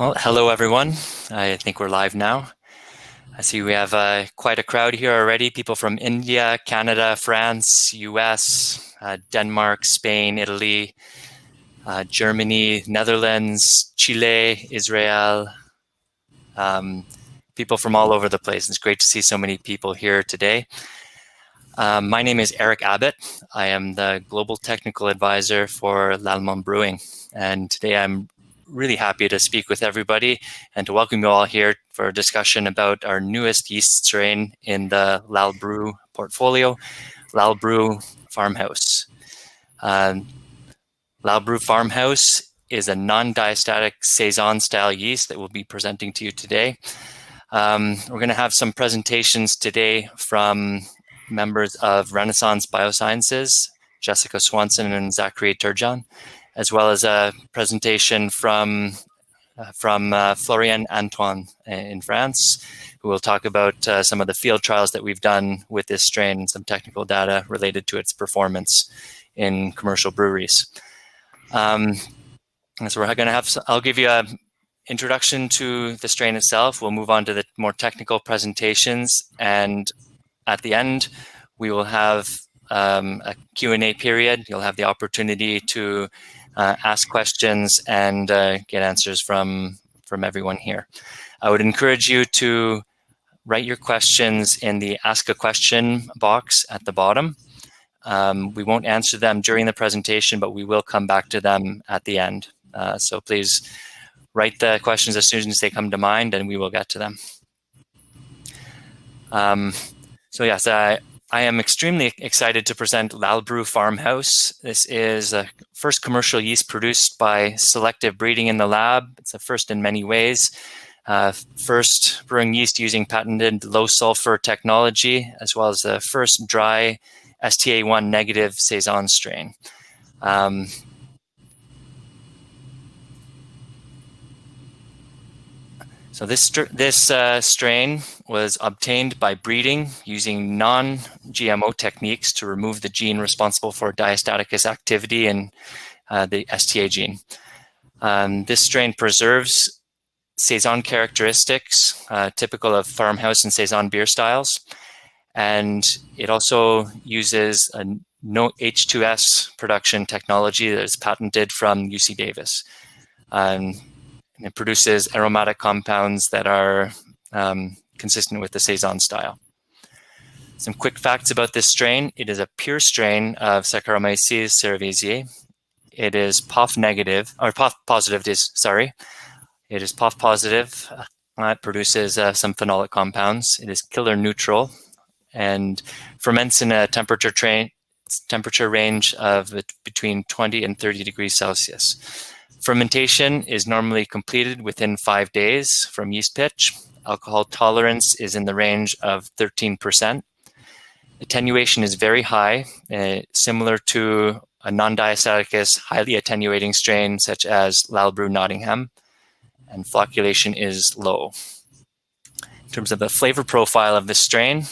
Well, hello everyone. I think we're live now. I see we have quite a crowd here already. People from India, Canada, France, US, Denmark, Spain, Italy, Germany, Netherlands, Chile, Israel. People from all over the place. It's great to see so many people here today. My name is Eric Abbott. I am the Global Technical Advisor for LalBrew Brewing. And today I'm really happy to speak with everybody and to welcome you all here for a discussion about our newest yeast strain in the LalBrew portfolio, LalBrew Farmhouse. LalBrew Farmhouse is a non-diastatic Saison-Style yeast that we'll be presenting to you today. We're going to have some presentations today from members of Renaissance Biosciences, Jessica Swanson and Zachari Turgeon, as well as a presentation from Florian Antoine in France, who will talk about some of the field trials that we've done with this strain and some technical data related to its performance in commercial breweries. So we're going to have, I'll give you an introduction to the strain itself. We'll move on to the more technical presentations, and at the end, we will have a Q&A period. You'll have the opportunity to ask questions and get answers from everyone here. I would encourage you to write your questions in the Ask a Question box at the bottom. We won't answer them during the presentation, but we will come back to them at the end. So please write the questions as soon as they come to mind, and we will get to them. So yes, I am extremely excited to present LalBrew Farmhouse. This is the first commercial yeast produced by selective breeding in the lab. It's a first in many ways. First brewing yeast using patented low sulfur technology, as well as the first dry STA1 negative Saison strain. So this strain was obtained by breeding using non-GMO techniques to remove the gene responsible for diastaticus activity in the STA gene. This strain preserves Saison characteristics typical of farmhouse and Saison beer styles, and it also uses a no H2S production technology that is patented from UC Davis. It produces aromatic compounds that are consistent with the Saison style. Some quick facts about this strain. It is a pure strain of Saccharomyces cerevisiae. It is POF negative, or POF positive, It is POF positive. It produces some phenolic compounds. It is killer neutral and ferments in a temperature range of between 20 and 30 degrees Celsius. Fermentation is normally completed within 5 days from yeast pitch. Alcohol tolerance is in the range of 13%. Attenuation is very high, similar to a non-diastaticus highly attenuating strain such as LalBrew Nottingham, and flocculation is low. In terms of the flavor profile of this strain,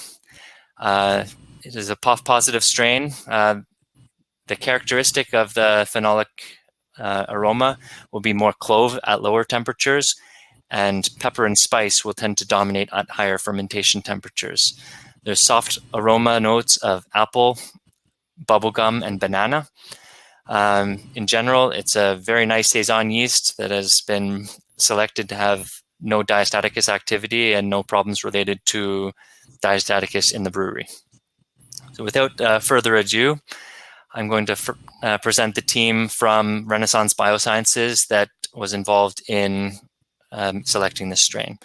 it is a POF positive strain. The characteristic of the phenolic aroma will be more clove at lower temperatures, and pepper and spice will tend to dominate at higher fermentation temperatures. There's soft aroma notes of apple, bubblegum, and banana. In general, it's a very nice Saison yeast that has been selected to have no diastaticus activity and no problems related to diastaticus in the brewery. So without further ado, I'm going to present the team from Renaissance Biosciences that was involved in selecting this strain.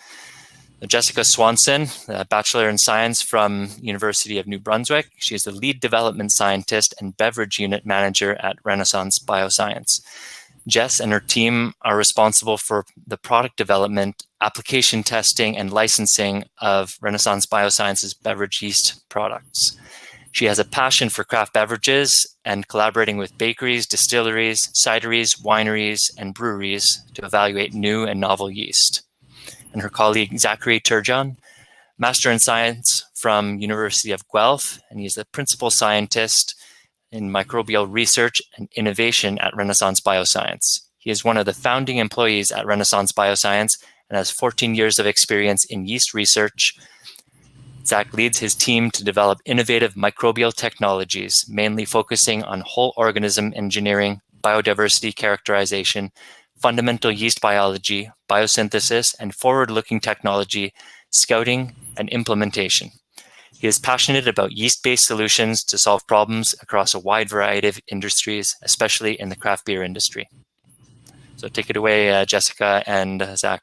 Jessica Swanson, a Bachelor in Science from University of New Brunswick. She is the lead development scientist and beverage unit manager at Renaissance Bioscience. Jess and her team are responsible for the product development, application testing, and licensing of Renaissance Bioscience's beverage yeast products. She has a passion for craft beverages and collaborating with bakeries, distilleries, cideries, wineries, and breweries to evaluate new and novel yeast. And her colleague, Zachari Turgeon, Master in Science from University of Guelph, and he's the principal scientist in microbial research and innovation at Renaissance Bioscience. He is one of the founding employees at Renaissance Bioscience and has 14 years of experience in yeast research. Zach leads his team to develop innovative microbial technologies, mainly focusing on whole organism engineering, biodiversity characterization, fundamental yeast biology, biosynthesis, and forward-looking technology, scouting, and implementation. He is passionate about yeast-based solutions to solve problems across a wide variety of industries, especially in the craft beer industry. So take it away, Jessica and Zach.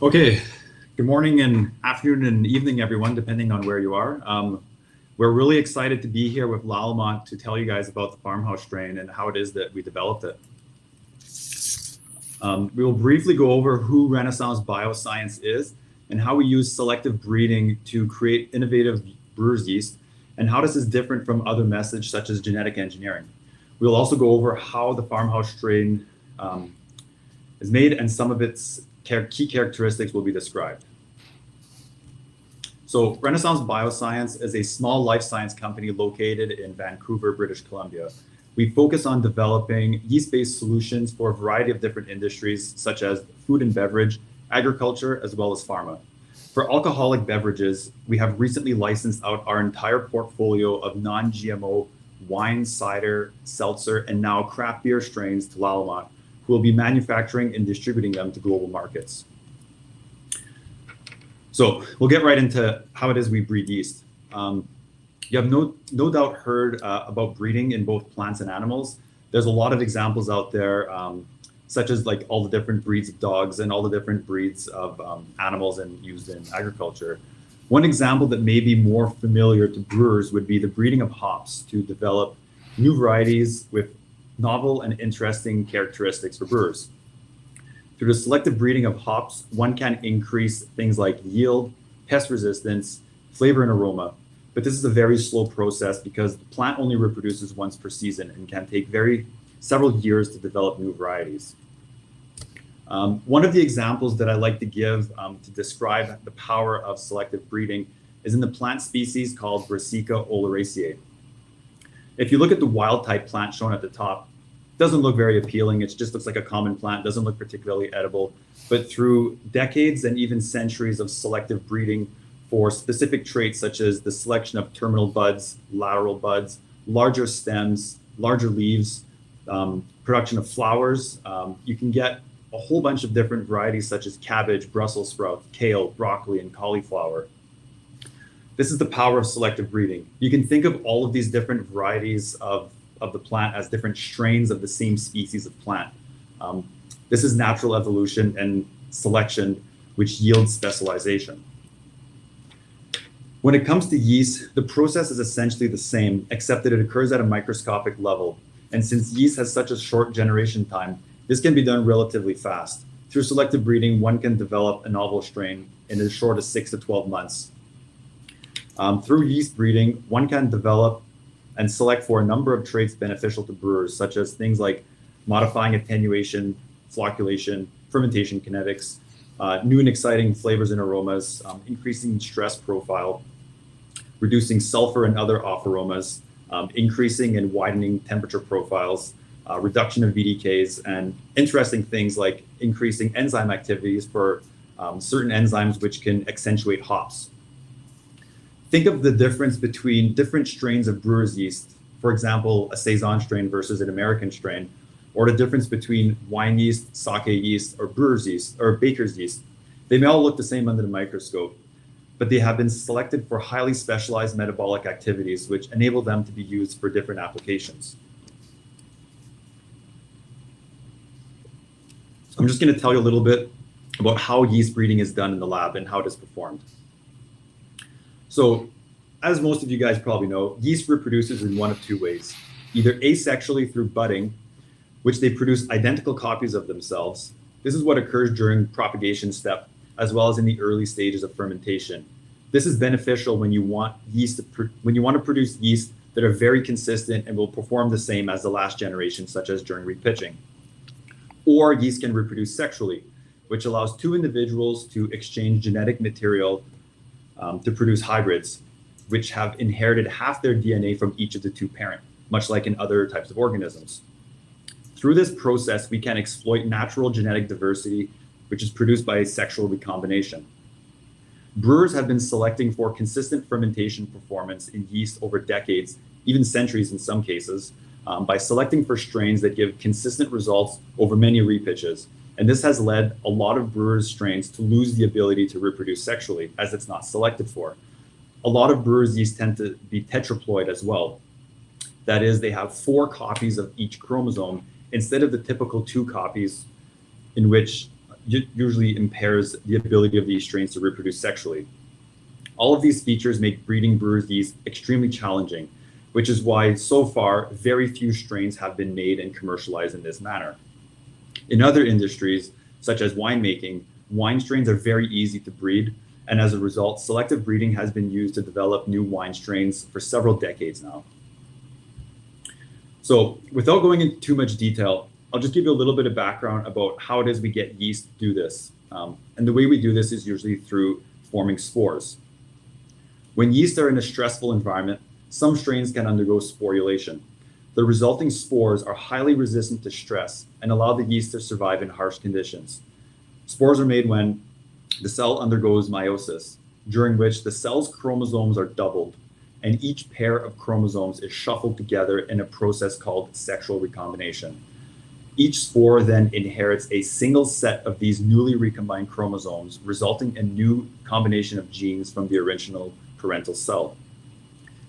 Okay, good morning and afternoon and evening, everyone, depending on where you are. We're really excited to be here with Lallemont to tell you guys about the farmhouse strain and how it is that we developed it. We will briefly go over who Renaissance Bioscience is and how we use selective breeding to create innovative brewer's yeast and how this is different from other methods such as genetic engineering. We'll also go over how the farmhouse strain is made and some of its key characteristics will be described. So Renaissance Bioscience is a small life science company located in Vancouver, British Columbia. We focus on developing yeast-based solutions for a variety of different industries, such as food and beverage, agriculture, as well as pharma. For alcoholic beverages, we have recently licensed out our entire portfolio of non-GMO wine, cider, seltzer, and now craft beer strains to Lallemont, who will be manufacturing and distributing them to global markets. So we'll get right into how it is we breed yeast. You have no doubt heard about breeding in both plants and animals. There's a lot of examples out there, such as like all the different breeds of dogs and all the different breeds of animals and used in agriculture. One example that may be more familiar to brewers would be the breeding of hops to develop new varieties with novel and interesting characteristics for brewers. Through the selective breeding of hops, one can increase things like yield, pest resistance, flavor, and aroma. But this is a very slow process because the plant only reproduces once per season and can take several years to develop new varieties. One of the examples that I like to give to describe the power of selective breeding is in the plant species called Brassica oleracea. If you look at the wild type plant shown at the top, it doesn't look very appealing. It just looks like a common plant, doesn't look particularly edible. But through decades and even centuries of selective breeding for specific traits such as the selection of terminal buds, lateral buds, larger stems, larger leaves, production of flowers, you can get a whole bunch of different varieties such as cabbage, Brussels sprout, kale, broccoli, and cauliflower. This is the power of selective breeding. You can think of all of these different varieties of the plant as different strains of the same species of plant. This is natural evolution and selection, which yields specialization. When it comes to yeast, the process is essentially the same, except that it occurs at a microscopic level. And since yeast has such a short generation time, this can be done relatively fast. Through selective breeding, one can develop a novel strain in as short as 6 to 12 months. Through yeast breeding, one can develop and select for a number of traits beneficial to brewers, such as things like modifying attenuation, flocculation, fermentation kinetics, new and exciting flavors and aromas, increasing stress profile, reducing sulfur and other off aromas, increasing and widening temperature profiles, reduction of VDKs, and interesting things like increasing enzyme activities for certain enzymes which can accentuate hops. Think of the difference between different strains of brewer's yeast, for example, a Saison strain versus an American strain, or the difference between wine yeast, sake yeast, or brewer's yeast, or baker's yeast. They may all look the same under the microscope, but they have been selected for highly specialized metabolic activities, which enable them to be used for different applications. I'm just going to tell you a little bit about how yeast breeding is done in the lab and how it is performed. So, as most of you guys probably know, yeast reproduces in one of two ways, either asexually through budding, which they produce identical copies of themselves. This is what occurs during propagation step, as well as in the early stages of fermentation. This is beneficial when you want to produce yeast that are very consistent and will perform the same as the last generation, such as during repitching. Or yeast can reproduce sexually, which allows two individuals to exchange genetic material to produce hybrids, which have inherited half their DNA from each of the two parents, much like in other types of organisms. Through this process, we can exploit natural genetic diversity, which is produced by sexual recombination. Brewers have been selecting for consistent fermentation performance in yeast over decades, even centuries in some cases, by selecting for strains that give consistent results over many repitches. And this has led a lot of brewers' strains to lose the ability to reproduce sexually, as it's not selected for. A lot of brewers' yeast tend to be tetraploid as well. That is, they have 4 copies of each chromosome instead of the typical 2 copies, in which usually impairs the ability of these strains to reproduce sexually. All of these features make breeding brewers' yeast extremely challenging, which is why so far very few strains have been made and commercialized in this manner. In other industries, such as winemaking, wine strains are very easy to breed, and as a result, selective breeding has been used to develop new wine strains for several decades now. So without going into too much detail, I'll just give you a little bit of background about how it is we get yeast to do this. And the way we do this is usually through forming spores. When yeast are in a stressful environment, some strains can undergo sporulation. The resulting spores are highly resistant to stress and allow the yeast to survive in harsh conditions. Spores are made when the cell undergoes meiosis, during which the cell's chromosomes are doubled, and each pair of chromosomes is shuffled together in a process called sexual recombination. Each spore then inherits a single set of these newly recombined chromosomes, resulting in a new combination of genes from the original parental cell.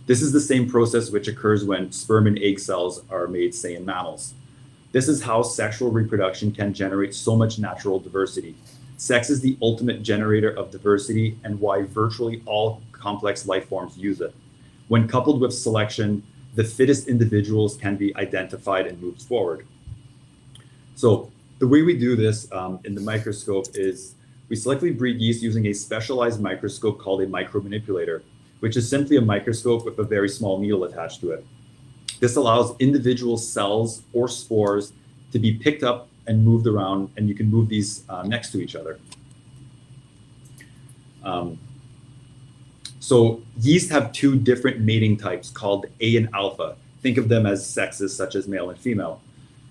This is the same process which occurs when sperm and egg cells are made, say, in mammals. This is how sexual reproduction can generate so much natural diversity. Sex is the ultimate generator of diversity and why virtually all complex life forms use it. When coupled with selection, the fittest individuals can be identified and moved forward. So the way we do this in the microscope is we selectively breed yeast using a specialized microscope called a micromanipulator, which is simply a microscope with a very small needle attached to it. This allows individual cells or spores to be picked up and moved around, and you can move these next to each other. So yeast have 2 different mating types called A and alpha. Think of them as sexes such as male and female.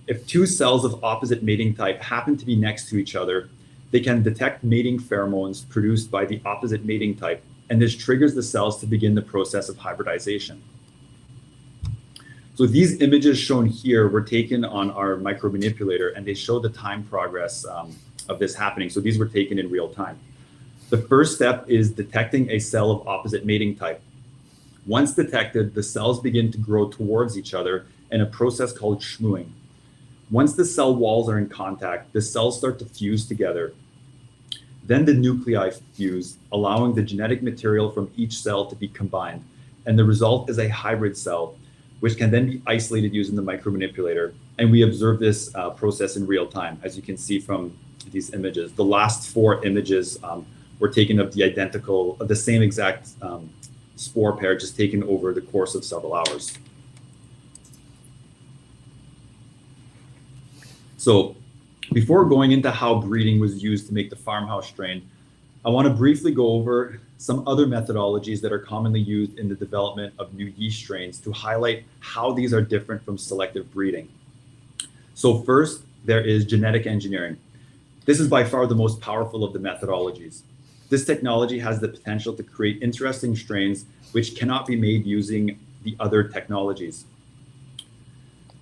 If 2 cells of opposite mating type happen to be next to each other, they can detect mating pheromones produced by the opposite mating type, and this triggers the cells to begin the process of hybridization. So these images shown here were taken on our micromanipulator, and they show the time progress of this happening. So these were taken in real time. The first step is detecting a cell of opposite mating type. Once detected, the cells begin to grow towards each other in a process called schmooing. Once the cell walls are in contact, the cells start to fuse together. Then the nuclei fuse, allowing the genetic material from each cell to be combined. And the result is a hybrid cell, which can then be isolated using the micromanipulator. And we observe this process in real time, as you can see from these images. The last 4 images were taken of the same exact spore pair, just taken over the course of several hours. So before going into how breeding was used to make the farmhouse strain, I want to briefly go over some other methodologies that are commonly used in the development of new yeast strains to highlight how these are different from selective breeding. So first, there is genetic engineering. This is by far the most powerful of the methodologies. This technology has the potential to create interesting strains which cannot be made using the other technologies,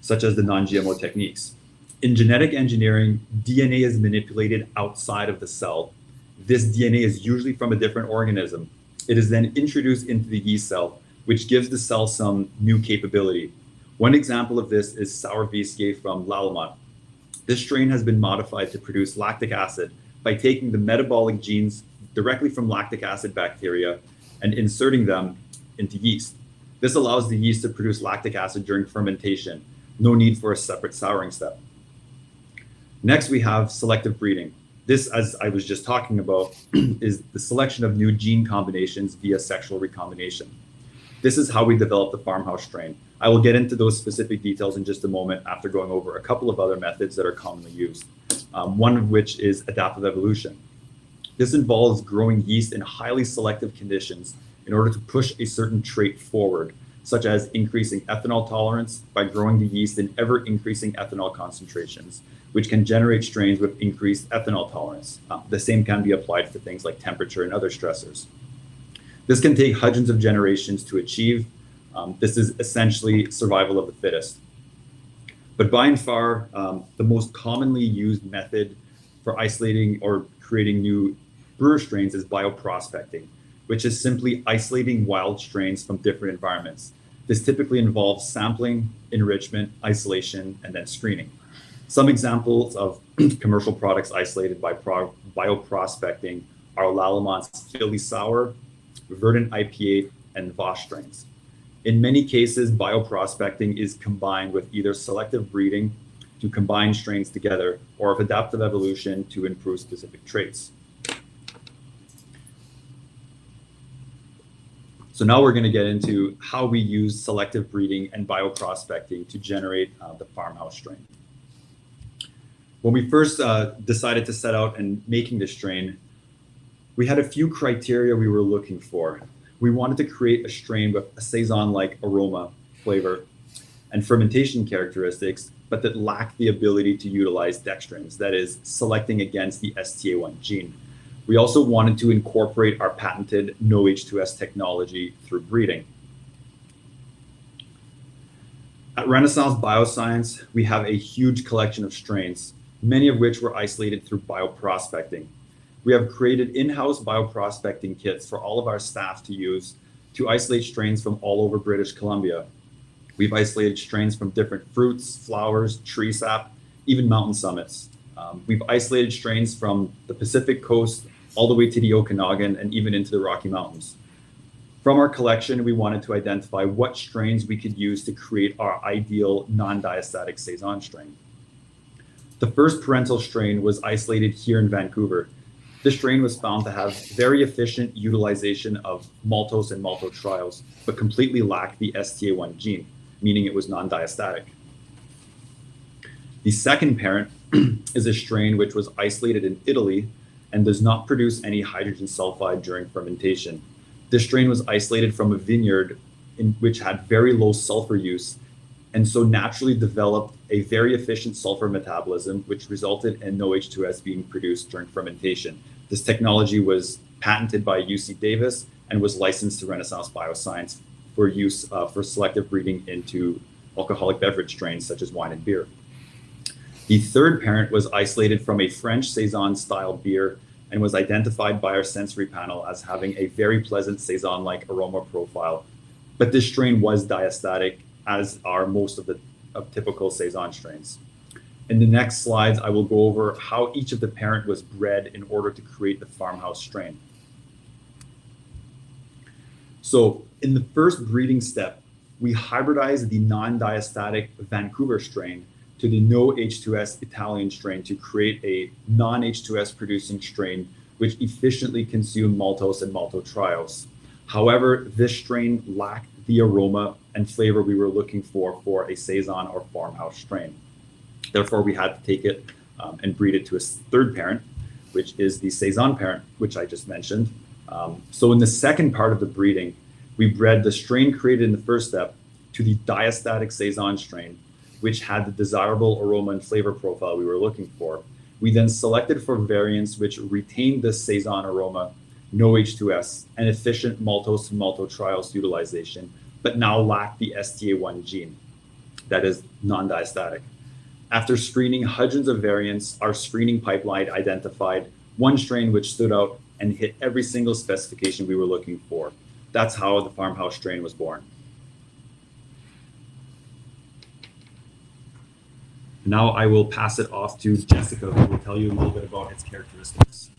such as the non-GMO techniques. In genetic engineering, DNA is manipulated outside of the cell. This DNA is usually from a different organism. It is then introduced into the yeast cell, which gives the cell some new capability. One example of this is sour B.Sc from Lallemot. This strain has been modified to produce lactic acid by taking the metabolic genes directly from lactic acid bacteria and inserting them into yeast. This allows the yeast to produce lactic acid during fermentation. No need for a separate souring step. Next, we have selective breeding. This, as I was just talking about, is the selection of new gene combinations via sexual recombination. This is how we developed the farmhouse strain. I will get into those specific details in just a moment after going over a couple of other methods that are commonly used, one of which is adaptive evolution. This involves growing yeast in highly selective conditions in order to push a certain trait forward, such as increasing ethanol tolerance by growing the yeast in ever-increasing ethanol concentrations, which can generate strains with increased ethanol tolerance. The same can be applied for things like temperature and other stressors. This can take hundreds of generations to achieve. This is essentially survival of the fittest. But by and far, the most commonly used method for isolating or creating new brewer strains is bioprospecting, which is simply isolating wild strains from different environments. This typically involves sampling, enrichment, isolation, and then screening. Some examples of commercial products isolated by bioprospecting are Lallamont's Philly Sour, Verdant IPA, and Voss strains. In many cases, bioprospecting is combined with either selective breeding to combine strains together or of adaptive evolution to improve specific traits. So now we're going to get into how we use selective breeding and bioprospecting to generate the farmhouse strain. When we first decided to set out and making this strain, we had a few criteria we were looking for. We wanted to create a strain with a Saison-like aroma, flavor, and fermentation characteristics, but that lacked the ability to utilize dextrins, that is, selecting against the STA1 gene. We also wanted to incorporate our patented no H2S technology through breeding. At Renaissance Bioscience, we have a huge collection of strains, many of which were isolated through bioprospecting. We have created in-house bioprospecting kits for all of our staff to use to isolate strains from all over British Columbia. We've isolated strains from different fruits, flowers, tree sap, even mountain summits. We've isolated strains from the Pacific coast all the way to the Okanagan and even into the Rocky Mountains. From our collection, we wanted to identify what strains we could use to create our ideal non-diastatic Saison strain. The first parental strain was isolated here in Vancouver. This strain was found to have very efficient utilization of maltose and maltotrials, but completely lacked the STA1 gene, meaning it was non-diastatic. The second parent is a strain which was isolated in Italy and does not produce any hydrogen sulfide during fermentation. This strain was isolated from a vineyard which had very low sulfur use, and so naturally developed a very efficient sulfur metabolism, which resulted in no H2S being produced during fermentation. This technology was patented by UC Davis and was licensed to Renaissance Bioscience for use for selective breeding into alcoholic beverage strains such as wine and beer. The third parent was isolated from a French Saison-style beer and was identified by our sensory panel as having a very pleasant Saison-like aroma profile. But this strain was diastatic, as are most of the typical Saison strains. In the next slides, I will go over how each of the parent was bred in order to create the farmhouse strain. So in the first breeding step, we hybridized the non-diastatic Vancouver strain to the no H2S Italian strain to create a non-H2S producing strain which efficiently consumed maltose and maltotrials. However, this strain lacked the aroma and flavor we were looking for a Saison or farmhouse strain. Therefore, we had to take it and breed it to a third parent, which is the Saison parent, which I just mentioned. So in the second part of the breeding, we bred the strain created in the first step to the diastatic Saison strain, which had the desirable aroma and flavor profile we were looking for. We then selected for variants which retained the Saison aroma, no H2S, and efficient maltose and maltotrials utilization, but now lacked the STA1 gene, that is non-diastatic. After screening hundreds of variants, our screening pipeline identified one strain which stood out and hit every single specification we were looking for. That's how the farmhouse strain was born. Now I will pass it off to Jessica, who will tell you a little bit about its characteristics.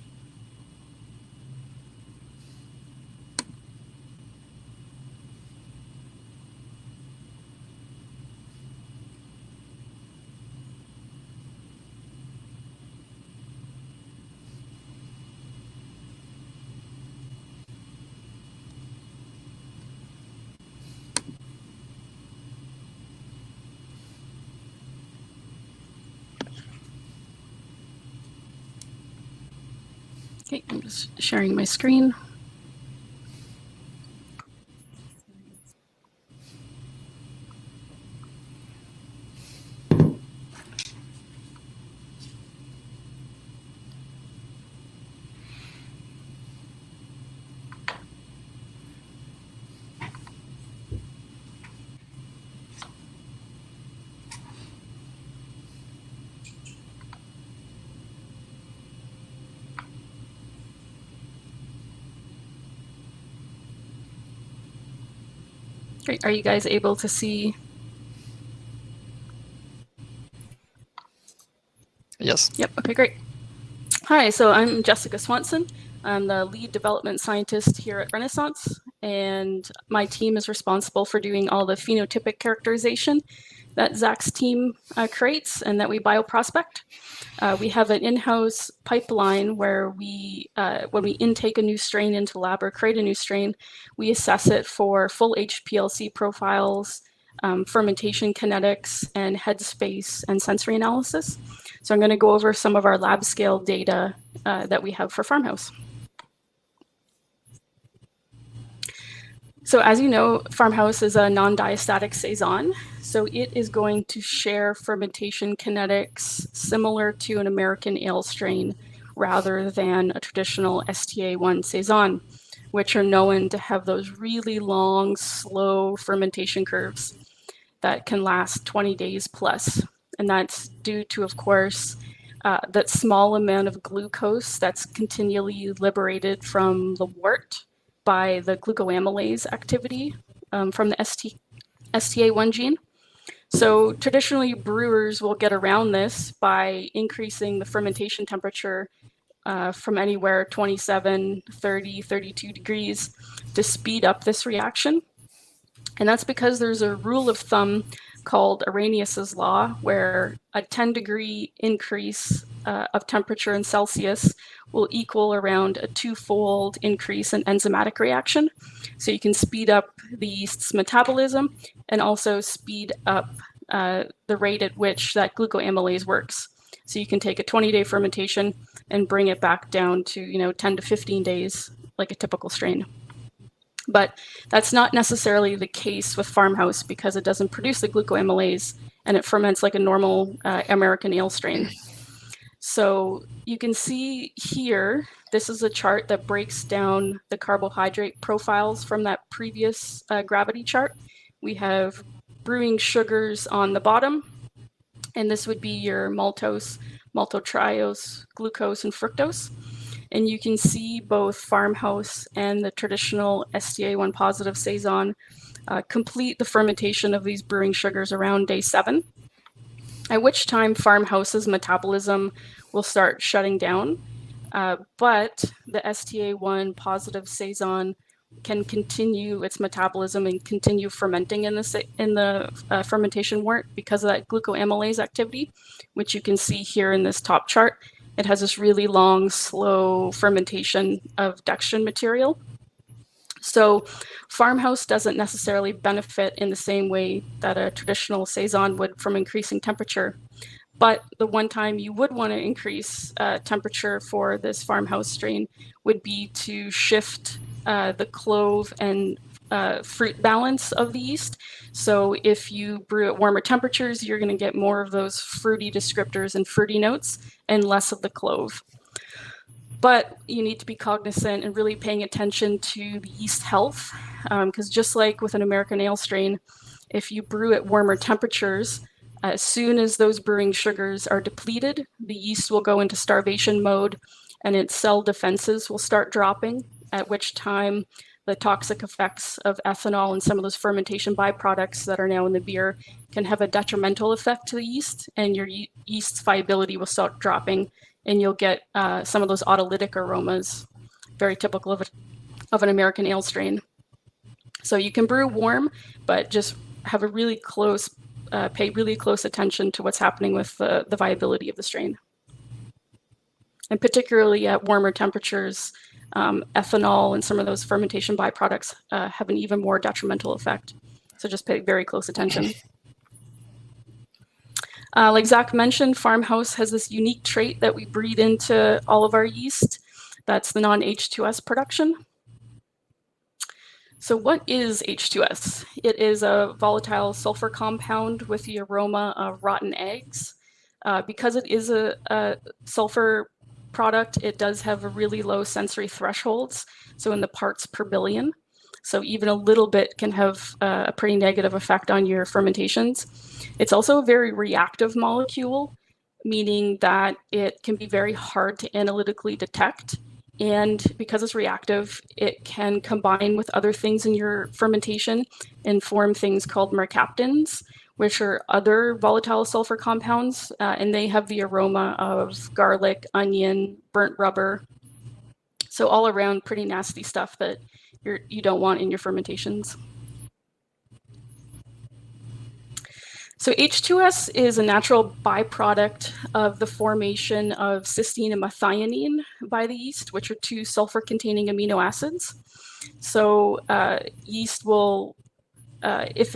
Okay, I'm just sharing my screen. Great. Are you guys able to see? Yes. Yep. Okay, great. Hi, so I'm Jessica Swanson. I'm the lead development scientist here at Renaissance, and my team is responsible for doing all the phenotypic characterization that Zach's team creates and that we bioprospect. We have an in-house pipeline where we, when we intake a new strain into the lab or create a new strain, we assess it for full HPLC profiles, fermentation kinetics, and headspace and sensory analysis. So I'm going to go over some of our lab scale data that we have for Farmhouse. So as you know, Farmhouse is a non-diastatic Saison. So it is going to share fermentation kinetics similar to an American ale strain rather than a traditional STA1 Saison, which are known to have those really long, slow fermentation curves that can last 20 days plus. And that's due to, of course, that small amount of glucose that's continually liberated from the wort by the glucoamylase activity from the STA1 gene. So traditionally, brewers will get around this by increasing the fermentation temperature from anywhere 27, 30, 32 degrees to speed up this reaction. And that's because there's a rule of thumb called Arrhenius's law, where a 10-degree increase of temperature in Celsius will equal around a twofold increase in enzymatic reaction. So you can speed up the yeast's metabolism and also speed up the rate at which that glucoamylase works. So you can take a 20-day fermentation and bring it back down to 10 to 15 days, like a typical strain. But that's not necessarily the case with Farmhouse because it doesn't produce the glucoamylase and it ferments like a normal American ale strain. So you can see here, this is a chart that breaks down the carbohydrate profiles from that previous gravity chart. We have brewing sugars on the bottom, and this would be your maltose, maltotriose, glucose, and fructose. And you can see both Farmhouse and the traditional STA1 positive Saison complete the fermentation of these brewing sugars around day 7, at which time Farmhouse's metabolism will start shutting down. But the STA1 positive Saison can continue its metabolism and continue fermenting in the fermentation wort because of that glucoamylase activity, which you can see here in this top chart. It has this really long, slow fermentation of dextrin material. So Farmhouse doesn't necessarily benefit in the same way that a traditional Saison would from increasing temperature. But the one time you would want to increase temperature for this Farmhouse strain would be to shift the clove and fruit balance of the yeast. So if you brew at warmer temperatures, you're going to get more of those fruity descriptors and fruity notes and less of the clove. But you need to be cognizant and really paying attention to the yeast health, because just like with an American ale strain, if you brew at warmer temperatures, as soon as those brewing sugars are depleted, the yeast will go into starvation mode and its cell defenses will start dropping, at which time the toxic effects of ethanol and some of those fermentation byproducts that are now in the beer can have a detrimental effect to the yeast, and your yeast's viability will start dropping, and you'll get some of those autolytic aromas, very typical of an American ale strain. So you can brew warm, but just have a really close, pay really close attention to what's happening with the viability of the strain. And particularly at warmer temperatures, ethanol and some of those fermentation byproducts have an even more detrimental effect. So just pay very close attention. Like Zach mentioned, Farmhouse has this unique trait that we breed into all of our yeast. That's the non-H2S production. So what is H2S? It is a volatile sulfur compound with the aroma of rotten eggs. Because it is a sulfur product, it does have a really low sensory thresholds, so in the parts per billion. So even a little bit can have a pretty negative effect on your fermentations. It's also a very reactive molecule, meaning that it can be very hard to analytically detect. And because it's reactive, it can combine with other things in your fermentation and form things called mercaptans, which are other volatile sulfur compounds, and they have the aroma of garlic, onion, burnt rubber. So all around pretty nasty stuff that you don't want in your fermentations. So H2S is a natural byproduct of the formation of cysteine and methionine by the yeast, which are two sulfur-containing amino acids. So yeast will, if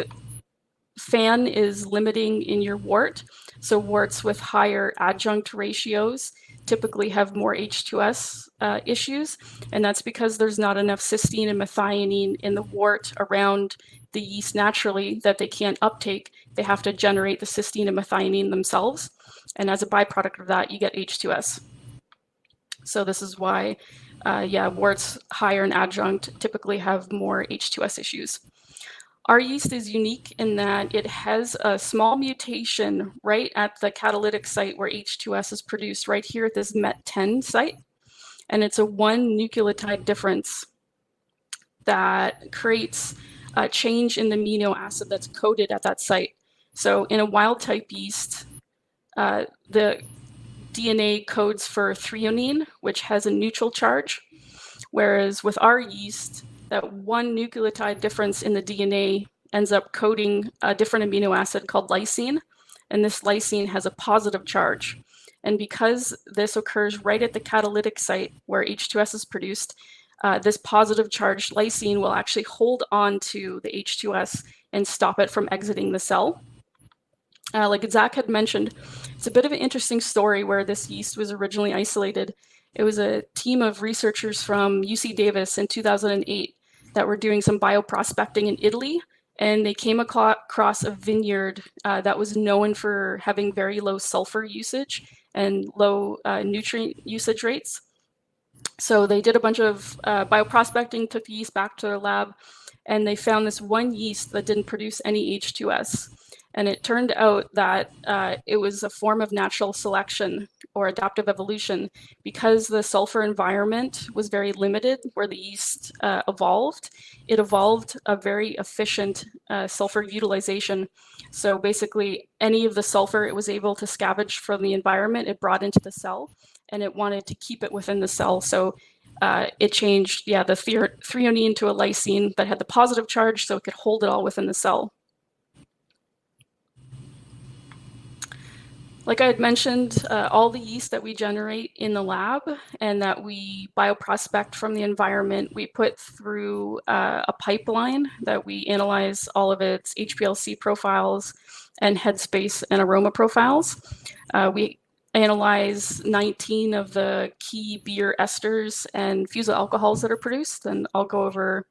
FAN is limiting in your wort, so worts with higher adjunct ratios typically have more H2S issues, and that's because there's not enough cysteine and methionine in the wort around the yeast naturally that they can't uptake. They have to generate the cysteine and methionine themselves, and as a byproduct of that, you get H2S. So this is why, worts higher in adjunct typically have more H2S issues. Our yeast is unique in that it has a small mutation right at the catalytic site where H2S is produced, right here at this MET10 site. And it's a 1 nucleotide difference that creates a change in the amino acid that's coded at that site. So in a wild type yeast, the DNA codes for threonine, which has a neutral charge, whereas with our yeast, that 1 nucleotide difference in the DNA ends up coding a different amino acid called lysine, and this lysine has a positive charge. And because this occurs right at the catalytic site where H2S is produced, this positive charged lysine will actually hold on to the H2S and stop it from exiting the cell. Like Zach had mentioned, it's a bit of an interesting story where this yeast was originally isolated. It was a team of researchers from UC Davis in 2008 that were doing some bioprospecting in Italy, and they came across a vineyard that was known for having very low sulfur usage and low nutrient usage rates. So they did a bunch of bioprospecting, took the yeast back to their lab, and they found this one yeast that didn't produce any H2S. And it turned out that it was a form of natural selection or adaptive evolution because the sulfur environment was very limited where the yeast evolved. It evolved a very efficient sulfur utilization. So basically, any of the sulfur it was able to scavenge from the environment, it brought into the cell, and it wanted to keep it within the cell. So it changed, the threonine to a lysine that had the positive charge so it could hold it all within the cell. Like I had mentioned, all the yeast that we generate in the lab and that we bioprospect from the environment, we put through a pipeline that we analyze all of its HPLC profiles and headspace and aroma profiles. We analyze 19 of the key beer esters and fusel alcohols that are produced, and I'll go over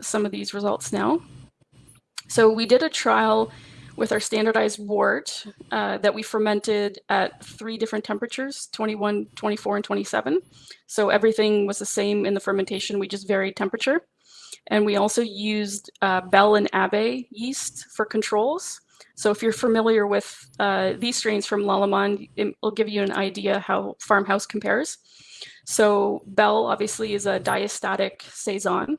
some of these results now. So we did a trial with our standardized wort that we fermented at 3 different temperatures, 21, 24, and 27. So everything was the same in the fermentation, we just varied temperature. And we also used Bell and Abbott yeast for controls. So if you're familiar with these strains from Lallemand, it will give you an idea how Farmhouse compares. So Bell obviously is a diastatic Saison,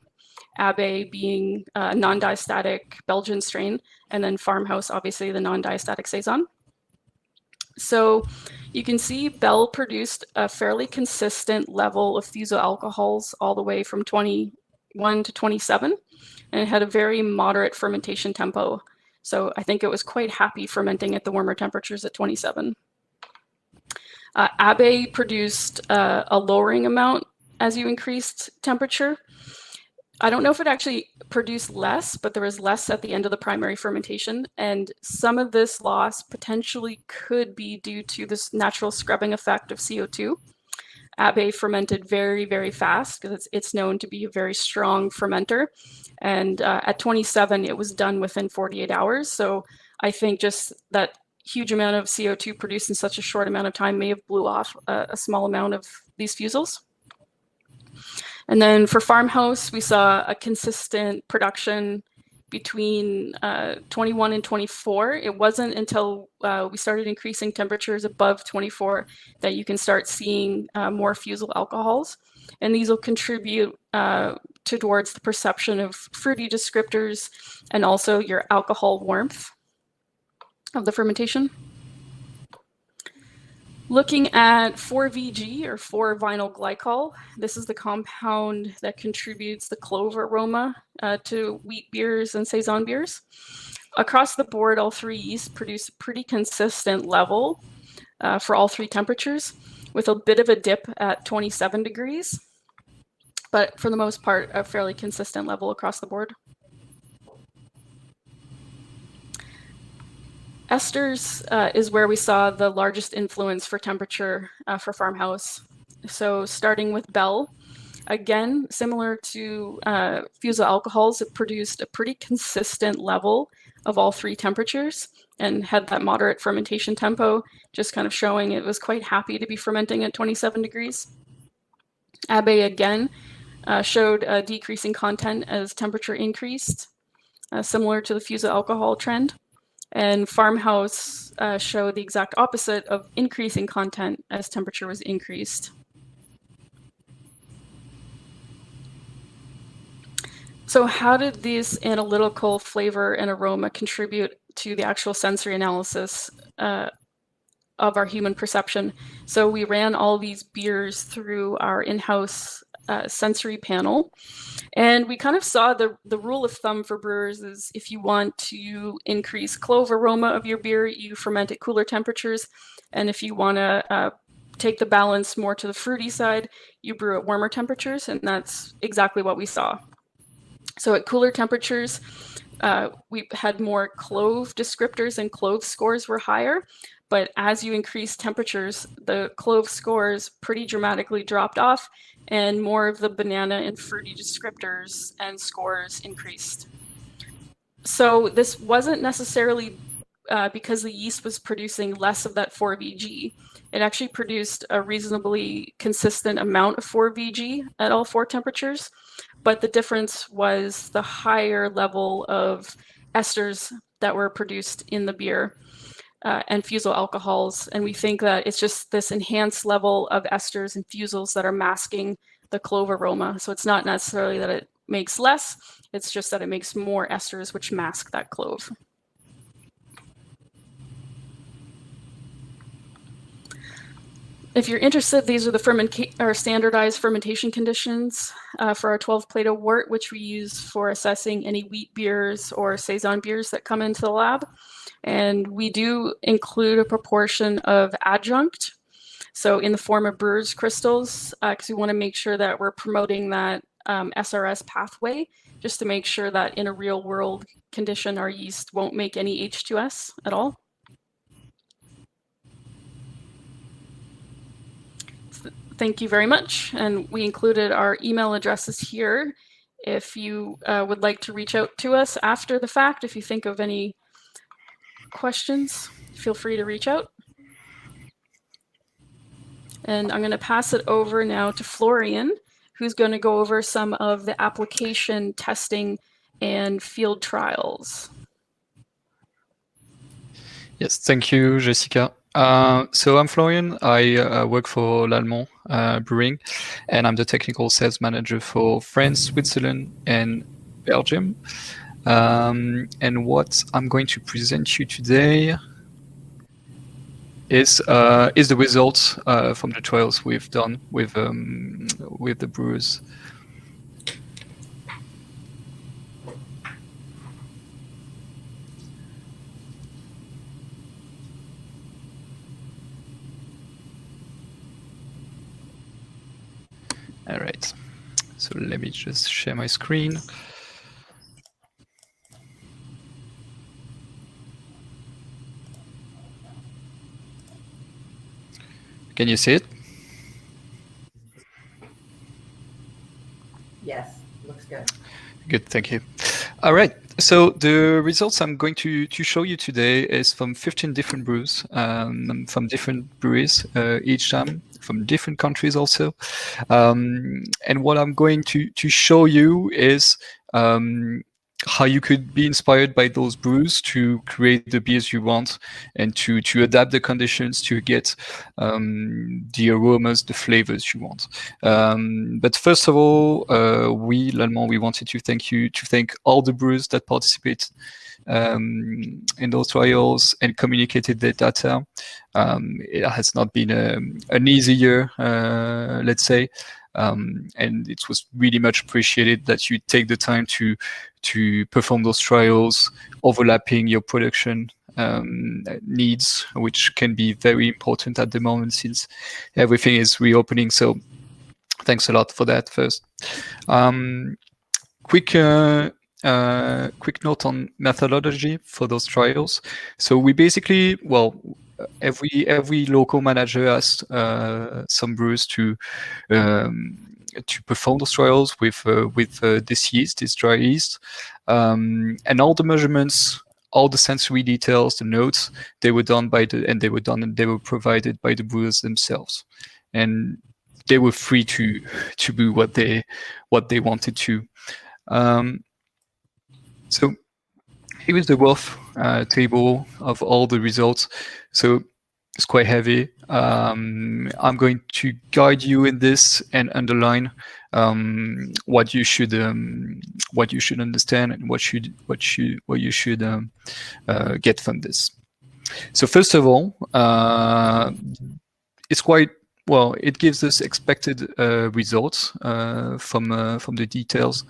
Abbott being a non-diastatic Belgian strain, and then Farmhouse, obviously the non-diastatic Saison. So you can see Bell produced a fairly consistent level of fusel alcohols all the way from 21 to 27, and it had a very moderate fermentation tempo. So I think it was quite happy fermenting at the warmer temperatures at 27. Abbott produced a lowering amount as you increased temperature. I don't know if it actually produced less, but there was less at the end of the primary fermentation. And some of this loss potentially could be due to this natural scrubbing effect of CO2. Abbott fermented very, very fast because it's known to be a very strong fermenter. And at 27, it was done within 48 hours. So I think just that huge amount of CO2 produced in such a short amount of time may have blew off a small amount of these fusels. And then for farmhouse, we saw a consistent production between 21 and 24. It wasn't until we started increasing temperatures above 24 that you can start seeing more fusel alcohols. And these will contribute towards the perception of fruity descriptors and also your alcohol warmth of the fermentation. Looking at 4-VG or 4-vinyl glycol, this is the compound that contributes the clove aroma to wheat beers and Saison beers. Across the board, all three yeasts produce a pretty consistent level for all three temperatures, with a bit of a dip at 27 degrees, but for the most part, a fairly consistent level across the board. Esters is where we saw the largest influence for temperature for farmhouse. So starting with Bell, again, similar to fusel alcohols, it produced a pretty consistent level of all three temperatures and had that moderate fermentation tempo, just kind of showing it was quite happy to be fermenting at 27 degrees. Abbé again showed a decreasing content as temperature increased, similar to the fusel alcohol trend. And farmhouse showed the exact opposite of increasing content as temperature was increased. So how did these analytical flavor and aroma contribute to the actual sensory analysis of our human perception? So we ran all these beers through our in-house sensory panel. And we kind of saw the rule of thumb for brewers is if you want to increase clove aroma of your beer, you ferment at cooler temperatures. And if you want to take the balance more to the fruity side, you brew at warmer temperatures. And that's exactly what we saw. So at cooler temperatures, we had more clove descriptors and clove scores were higher. But as you increase temperatures, the clove scores pretty dramatically dropped off and more of the banana and fruity descriptors and scores increased. So this wasn't necessarily because the yeast was producing less of that 4-VG. It actually produced a reasonably consistent amount of 4-VG at all four temperatures, but the difference was the higher level of esters that were produced in the beer. And fusel alcohols. And we think that it's just this enhanced level of esters and fusels that are masking the clove aroma. So it's not necessarily that it makes less, it's just that it makes more esters which mask that clove. If you're interested, these are the standardized fermentation conditions for our 12 Plato wort, which we use for assessing any wheat beers or Saison beers that come into the lab. And we do include a proportion of adjunct, so in the form of brewer's crystals, because we want to make sure that we're promoting that SRS pathway, just to make sure that in a real world condition, our yeast won't make any H2S at all. Thank you very much. And we included our email addresses here. If you would like to reach out to us after the fact, if you think of any questions, feel free to reach out. And I'm going to pass it over now to Florian, who's going to go over some of the application testing and field trials. Yes, thank you, Jessica. So I'm Florian. I work for LalBrew Brewing, and I'm the technical sales manager for France, Switzerland, and Belgium. And what I'm going to present you today is the results from the trials we've done with the brewers. All right, so let me just share my screen. Can you see it? Yes, looks good. Good, thank you. All right, so the results I'm going to show you today is from 15 different brews, from different breweries, each time from different countries also. And what I'm going to show you is how you could be inspired by those brews to create the beers you want and to adapt the conditions to get the aromas, the flavors you want. But first of all, we, l'Allemand, we wanted to thank all the brewers that participate in those trials and communicated their data. It has not been an easy year, let's say. And it was really much appreciated that you take the time to perform those trials, overlapping your production needs, which can be very important at the moment since everything is reopening. So thanks a lot for that first. Quick note on methodology for those trials. So we basically, well, every local manager asked some brewers to perform those trials with this yeast, this dry yeast, and all the measurements, all the sensory details, the notes, they were provided by the brewers themselves, and they were free to do what they wanted to. So here is the rough table of all the results. So it's quite heavy. I'm going to guide you in this and underline what you should understand and what you should get from this. So first of all, it's quite well. It gives us expected results from the details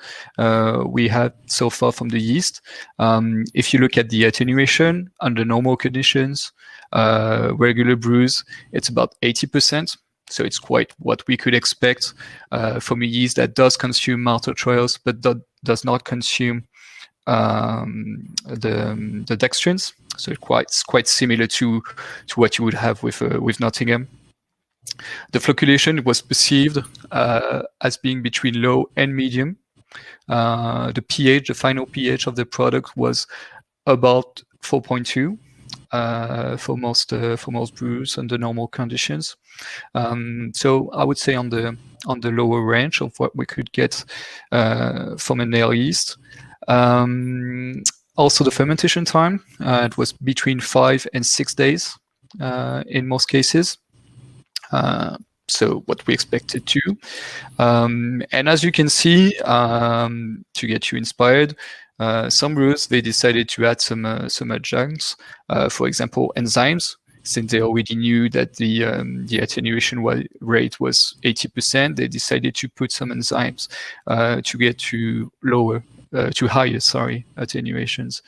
we had so far from the yeast. If you look at the attenuation under normal conditions, regular brews, it's about 80%. So it's quite what we could expect from a yeast that does consume malted trials, but does not consume the dextrins. So it's quite similar to what you would have with Nottingham. The flocculation was perceived as being between low and medium. The pH, the final pH of the product, was about 4.2 for most brews under normal conditions. So I would say on the lower range of what we could get from an ale yeast. Also, the fermentation time, it was between 5 and 6 days in most cases. So what we expected to. And as you can see, to get you inspired, some brewers, they decided to add some adjuncts, for example, enzymes, since they already knew that the attenuation rate was 80%. They decided to put some enzymes to get to higher attenuations.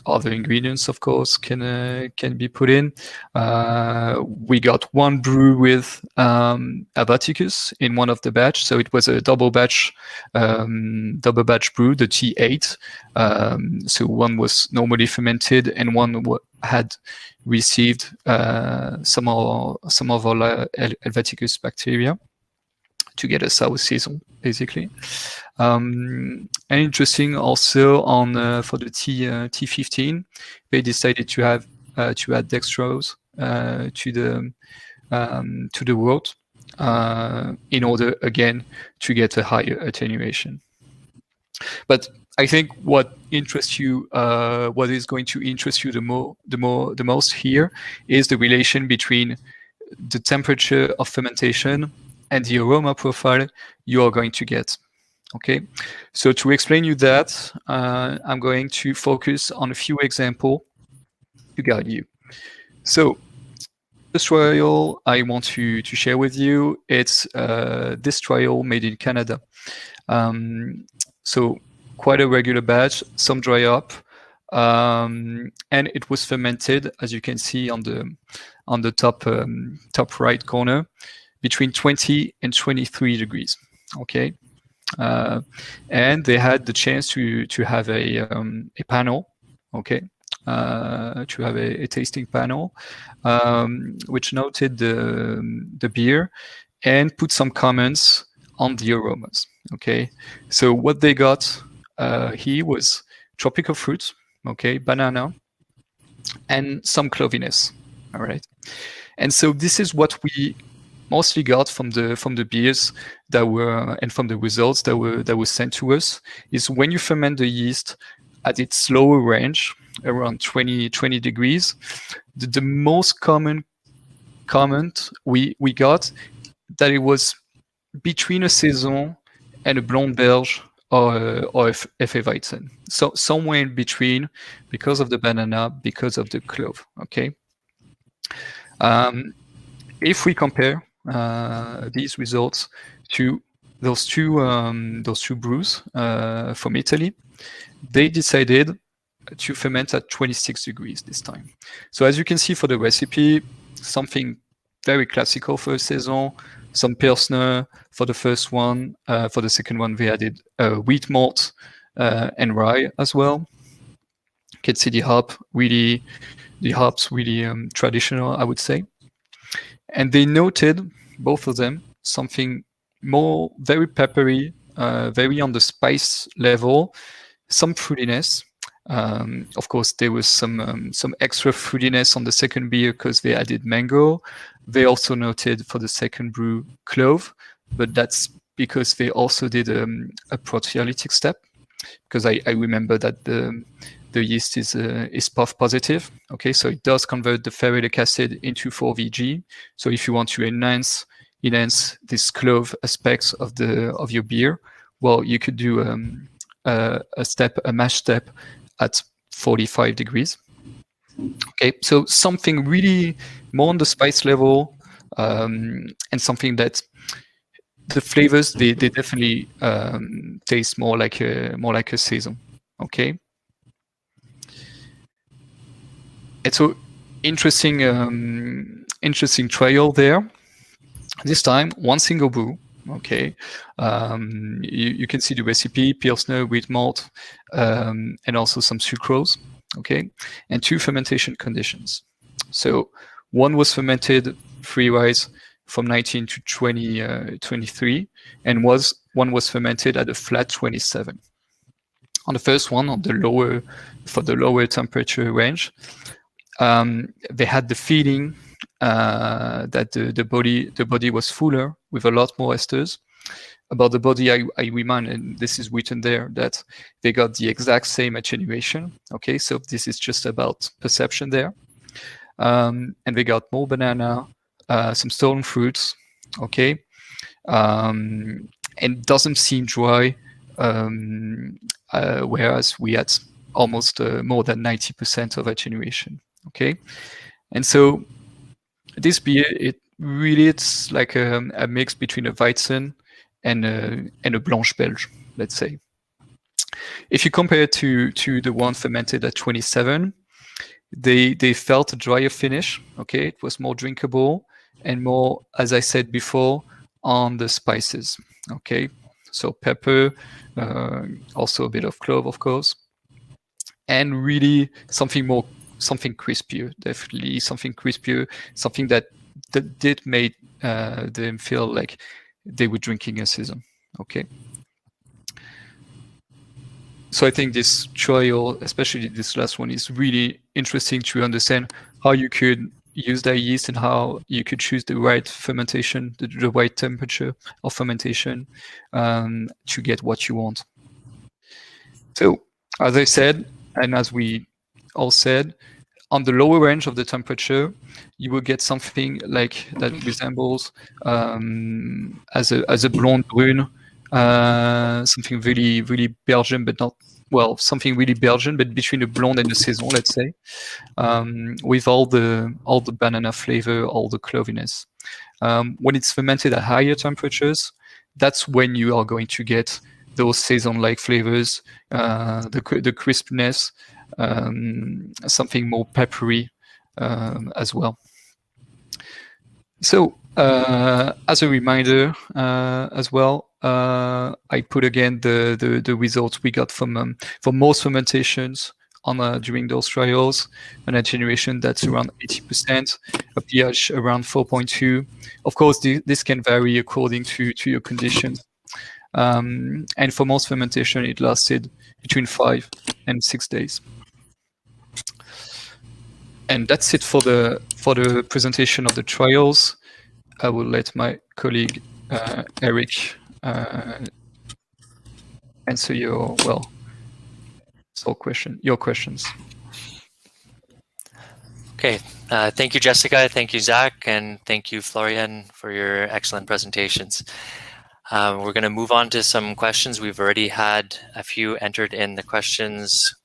Other ingredients, of course, can be put in. We got one brew with Abaticus in one of the batch, so it was a double batch brew, the T8. So one was normally fermented, and one had received some of our Helveticus bacteria to get a sour saison, basically. And interesting also on for the T15, they decided to add dextrose to the wort in order again to get a higher attenuation. But I think what interests you, what is going to interest you the most here is the relation between the temperature of fermentation and the aroma profile you are going to get. Okay, so to explain you that, I'm going to focus on a few examples to guide you. So this trial I want to share with you, it's this trial made in Canada. So quite a regular batch, some dry up, and it was fermented, as you can see on the top right corner, between 20 and 23 degrees. Okay. And they had the chance to have a panel, okay, to have a tasting panel, which noted the beer and put some comments on the aromas. Okay, so what they got here was tropical fruits, okay, banana, and some cloviness. All right, and so this is what we mostly got from the beers that were, and from the results that were sent to us, is when you ferment the yeast at its lower range, around 20 degrees, the most common comment we got that it was between a Saison and a Blonde Belge or a Hefeweizen. So somewhere in between, because of the banana, because of the clove. Okay. If we compare these results to those two brews from Italy, they decided to ferment at 26 degrees this time. So as you can see for the recipe, something very classical for a Saison, some Pilsner for the first one. For the second one, they added wheat malt and rye as well. You can see the hops really traditional, I would say. And they noted, both of them, something more very peppery, very on the spice level, some fruitiness. Of course, there was some extra fruitiness on the second beer because they added mango. They also noted for the second brew clove, but that's because they also did a proteolytic step. Because I remember that the yeast is POF positive. Okay, so it does convert the ferulic acid into 4VG. So if you want to enhance this clove aspects of your beer, well, you could do a mash step at 45 degrees. Okay, so something really more on the spice level, and something that the flavors they definitely taste more like a Saison. Okay, it's so interesting trial there. This time, one single brew. Okay, you can see the recipe: Pilsner, wheat malt, and also some sucrose. Okay, and 2 fermentation conditions. So one was fermented free-wise from 19 to 23, and one was fermented at a flat 27. On the first one, for the lower temperature range, they had the feeling that the body was fuller with a lot more esters. About the body, I remind, and this is written there, that they got the exact same attenuation. Okay, so this is just about perception there. And they got more banana, some stolen fruits. Okay, and doesn't seem dry, whereas we had almost more than 90% of attenuation. Okay, and so this beer, it's like a mix between a Weizen and a Blanche Belge, let's say. If you compare it to the one fermented at 27, they felt a drier finish. Okay, it was more drinkable and more, as I said before, on the spices. Okay, so pepper, also a bit of clove, of course, and really something crispier, definitely something crispier, something that did make them feel like they were drinking a Saison. Okay. So I think this trial, especially this last one, is really interesting to understand how you could use that yeast and how you could choose the right fermentation, the right temperature of fermentation, to get what you want. So, as I said, and as we all said, on the lower range of the temperature, you will get something like that resembles as a blonde brune, something really, really Belgian, but not, well, something really Belgian, but between a blonde and a Saison, let's say, with all the banana flavor, all the cloviness. When it's fermented at higher temperatures, that's when you are going to get those Saison-like flavors, the crispness, something more peppery as well. So, as a reminder as well, I put again the results we got from most fermentations during those trials, an attenuation that's around 80%, a pH around 4.2. Of course, this can vary according to your conditions. And for most fermentation, it lasted between 5 and 6 days. And that's it for the presentation of the trials. I will let my colleague Eric answer your questions. Okay, thank you, Jessica. Thank you, Zach, and thank you, Florian, for your excellent presentations. We're going to move on to some questions. We've already had a few entered in the questions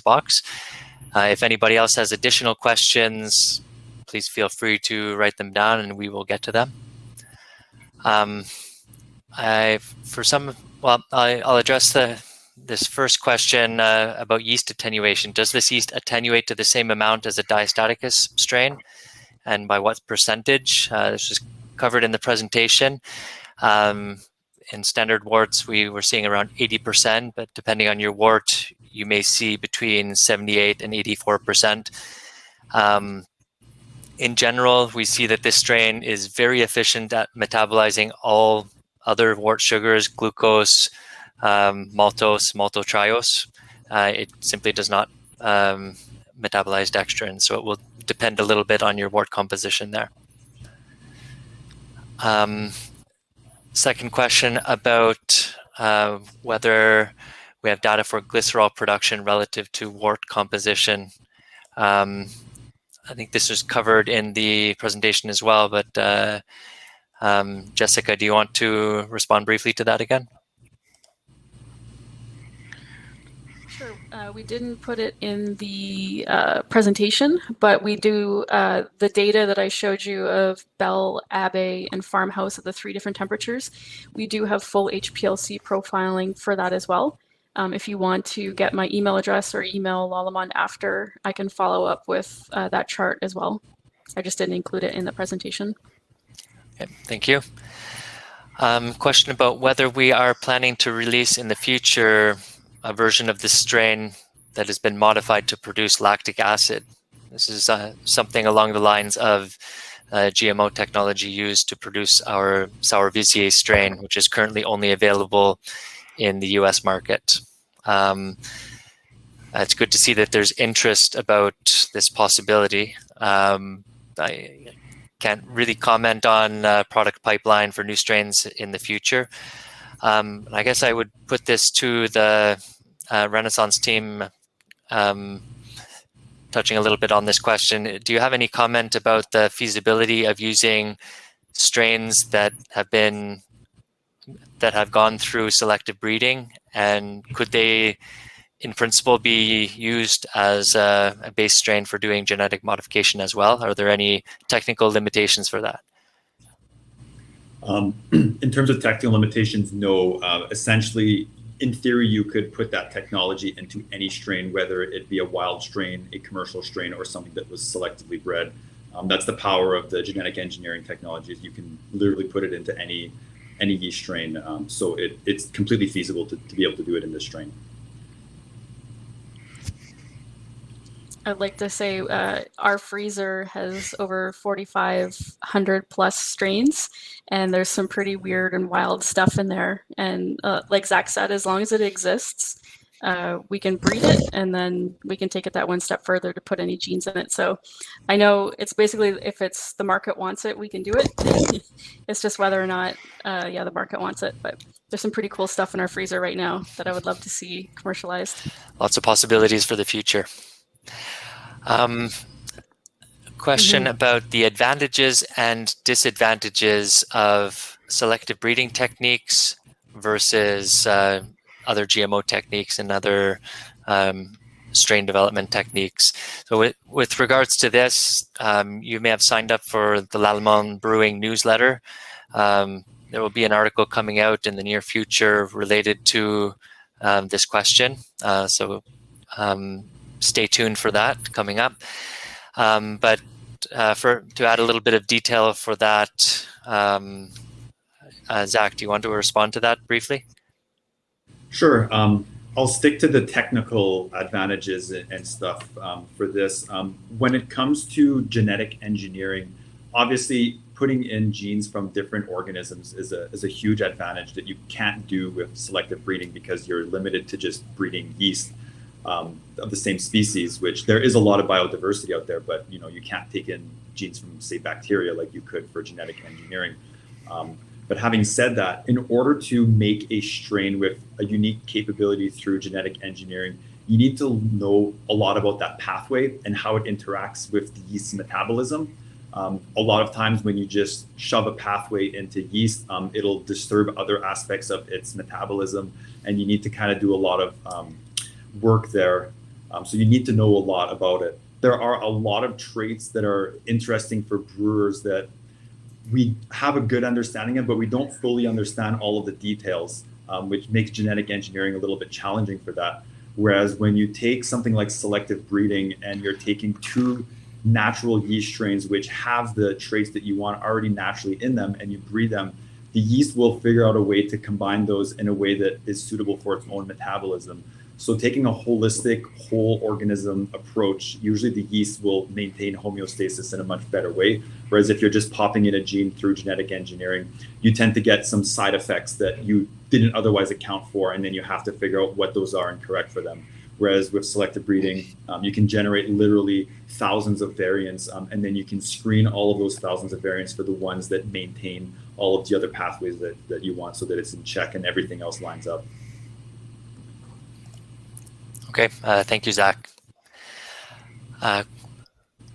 box. If anybody else has additional questions, please feel free to write them down, and we will get to them. I'll address this first question about yeast attenuation. Does this yeast attenuate to the same amount as a diastaticus strain, and by what percentage? This was covered in the presentation. In standard worts, we were seeing around 80%, but depending on your wort, you may see between 78 and 84%. In general, we see that this strain is very efficient at metabolizing all other wort sugars, glucose, maltose, maltotriose. It simply does not metabolize dextrin, so it will depend a little bit on your wort composition there. Second question about whether we have data for glycerol production relative to wort composition. I think this was covered in the presentation as well, but Jessica, do you want to respond briefly to that again? Sure. We didn't put it in the presentation, but we do the data that I showed you of Bell, Abbey, and Farmhouse at the 3 different temperatures. We do have full HPLC profiling for that as well. If you want to get my email address or email Lalamon after, I can follow up with that chart as well. I just didn't include it in the presentation. Okay, thank you. Question about whether we are planning to release in the future a version of this strain that has been modified to produce lactic acid. This is something along the lines of GMO technology used to produce our Sourvizier strain, which is currently only available in the US market. It's good to see that there's interest about this possibility. I can't really comment on product pipeline for new strains in the future. I guess I would put this to the Renaissance team, touching a little bit on this question. Do you have any comment about the feasibility of using strains that have gone through selective breeding, and could they in principle be used as a base strain for doing genetic modification as well? Are there any technical limitations for that? In terms of technical limitations, no. Essentially, in theory, you could put that technology into any strain, whether it be a wild strain, a commercial strain, or something that was selectively bred. That's the power of the genetic engineering technologies. You can literally put it into any yeast strain. So it's completely feasible to be able to do it in this strain. I'd like to say our freezer has over 4,500 plus strains, and there's some pretty weird and wild stuff in there. And like Zach said, as long as it exists, we can breed it, and then we can take it that one step further to put any genes in it. So I know it's basically, if it's the market wants it, we can do it. It's just whether or not, the market wants it. But there's some pretty cool stuff in our freezer right now that I would love to see commercialized. Lots of possibilities for the future. Question about the advantages and disadvantages of selective breeding techniques versus other GMO techniques and other strain development techniques. So with regards to this, you may have signed up for the Lallemont Brewing newsletter. There will be an article coming out in the near future related to this question. So stay tuned for that coming up. But to add a little bit of detail for that, Zach, do you want to respond to that briefly? Sure. I'll stick to the technical advantages and stuff for this. When it comes to genetic engineering, obviously putting in genes from different organisms is a huge advantage that you can't do with selective breeding, because you're limited to just breeding yeast of the same species, which there is a lot of biodiversity out there, but you can't take in genes from, say, bacteria like you could for genetic engineering. But having said that, in order to make a strain with a unique capability through genetic engineering, you need to know a lot about that pathway and how it interacts with the yeast metabolism. A lot of times when you just shove a pathway into yeast, it'll disturb other aspects of its metabolism, and you need to kind of do a lot of work there. So you need to know a lot about it. There are a lot of traits that are interesting for brewers that we have a good understanding of, but we don't fully understand all of the details, which makes genetic engineering a little bit challenging for that. Whereas when you take something like selective breeding and you're taking two natural yeast strains which have the traits that you want already naturally in them, and you breed them, the yeast will figure out a way to combine those in a way that is suitable for its own metabolism. So taking a holistic whole organism approach, usually the yeast will maintain homeostasis in a much better way. Whereas if you're just popping in a gene through genetic engineering, you tend to get some side effects that you didn't otherwise account for, and then you have to figure out what those are and correct for them. Whereas with selective breeding, you can generate literally thousands of variants, and then you can screen all of those thousands of variants for the ones that maintain all of the other pathways that you want, so that it's in check and everything else lines up. Okay, thank you, Zach.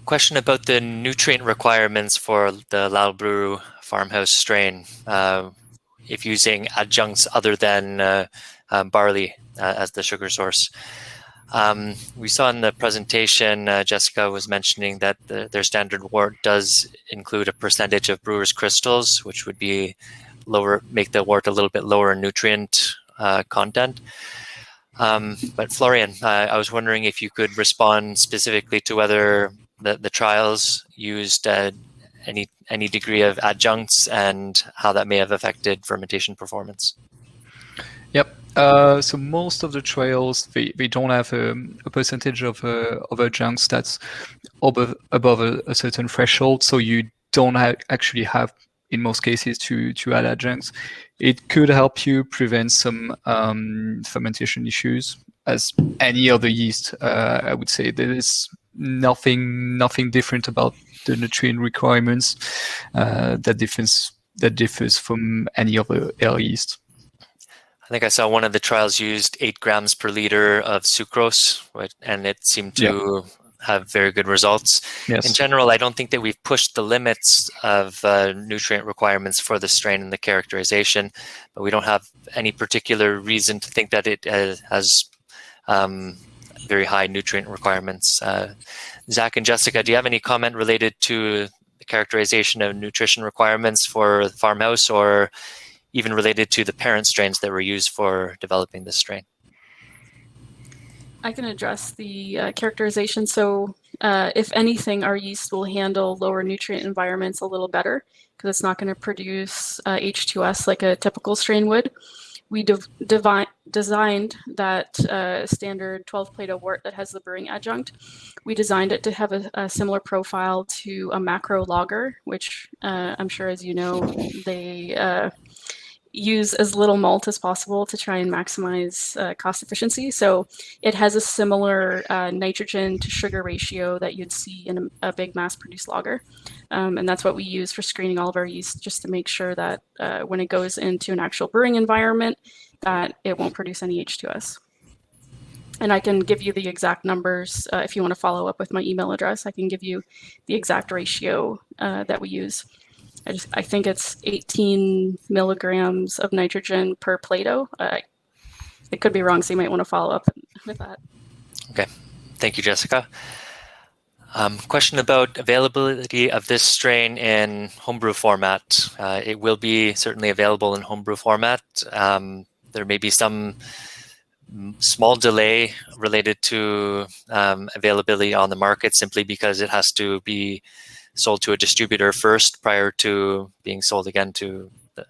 Question about the nutrient requirements for the LalBrew Farmhouse strain, if using adjuncts other than barley as the sugar source. We saw in the presentation, Jessica was mentioning that their standard wort does include a percentage of brewer's crystals, which would be make the wort a little bit lower in nutrient content. But Florian, I was wondering if you could respond specifically to whether the trials used any degree of adjuncts and how that may have affected fermentation performance. Yep. So most of the trials, they don't have a percentage of adjuncts that's above a certain threshold. So you don't actually have, in most cases, to add adjuncts. It could help you prevent some fermentation issues, as any other yeast. I would say there is nothing different about the nutrient requirements that differs from any other ale yeast. I think I saw one of the trials used 8 grams per liter of sucrose, and it seemed to have very good results. Yes. In general, I don't think that we've pushed the limits of nutrient requirements for the strain and the characterization, but we don't have any particular reason to think that it has very high nutrient requirements. Zach and Jessica, do you have any comment related to the characterization of nutrition requirements for the farmhouse, or even related to the parent strains that were used for developing this strain? I can address the characterization. So if anything, our yeast will handle lower nutrient environments a little better, because it's not going to produce H2S like a typical strain would. We designed that standard 12 Plato wort that has the brewing adjunct. We designed it to have a similar profile to a macro lager, which I'm sure, as you know, they use as little malt as possible to try and maximize cost efficiency. So it has a similar nitrogen to sugar ratio that you'd see in a big mass-produced lager. And that's what we use for screening all of our yeast, just to make sure that when it goes into an actual brewing environment, that it won't produce any H2S. And I can give you the exact numbers if you want to follow up with my email address. I can give you the exact ratio that we use. I think it's 18 milligrams of nitrogen per Plato. It could be wrong, so you might want to follow up with that. Okay, thank you, Jessica. Question about availability of this strain in homebrew format. It will be certainly available in homebrew format. There may be some small delay related to availability on the market, simply because it has to be sold to a distributor first prior to being sold again to the,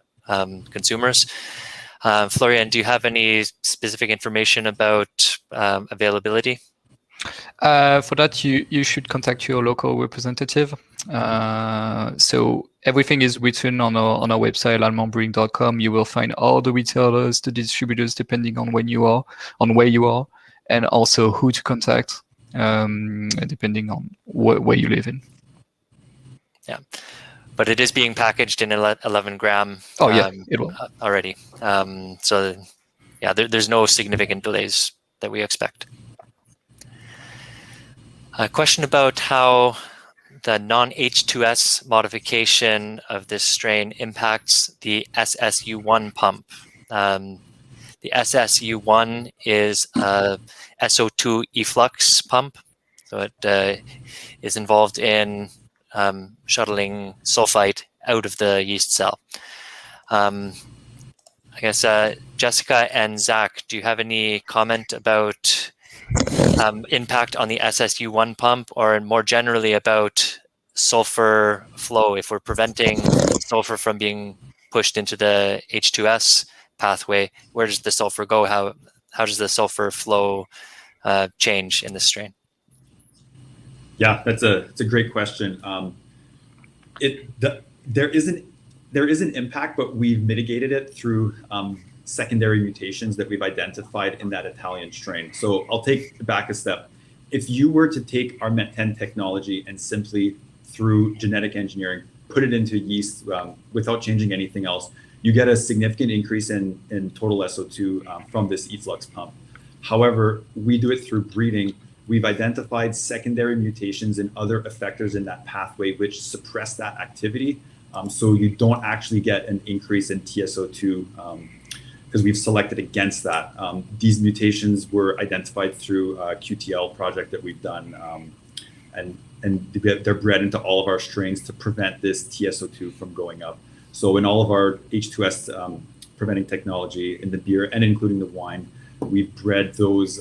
consumers. Florian, do you have any specific information about availability? For that, you should contact your local representative. So everything is written on our website, allemansbrewing.com. You will find all the retailers, the distributors, depending on where you are, and also who to contact, depending on where you live in. Yeah, but it is being packaged in 11 gram. Oh yeah, it will already. So yeah, there's no significant delays that we expect. A question about how the non-H2S modification of this strain impacts the SSU1 pump. The SSU1 is a SO2 efflux pump, so it is involved in shuttling sulfite out of the yeast cell. I guess Jessica and Zach, do you have any comment about impact on the SSU1 pump, or more generally about sulfur flow? If we're preventing sulfur from being pushed into the H2S pathway, where does the sulfur go? How does the sulfur flow change in this strain? Yeah, it's a great question. There is an impact, but we've mitigated it through secondary mutations that we've identified in that Italian strain. So I'll take back a step. If you were to take our MET10 technology and simply through genetic engineering put it into yeast without changing anything else, you get a significant increase in total SO2 from this efflux pump. However, we do it through breeding. We've identified secondary mutations and other effectors in that pathway which suppress that activity. So you don't actually get an increase in TSO2 because we've selected against that. These mutations were identified through a QTL project that we've done, and they're bred into all of our strains to prevent this TSO2 from going up. So in all of our H2S preventing technology in the beer and including the wine, we've bred those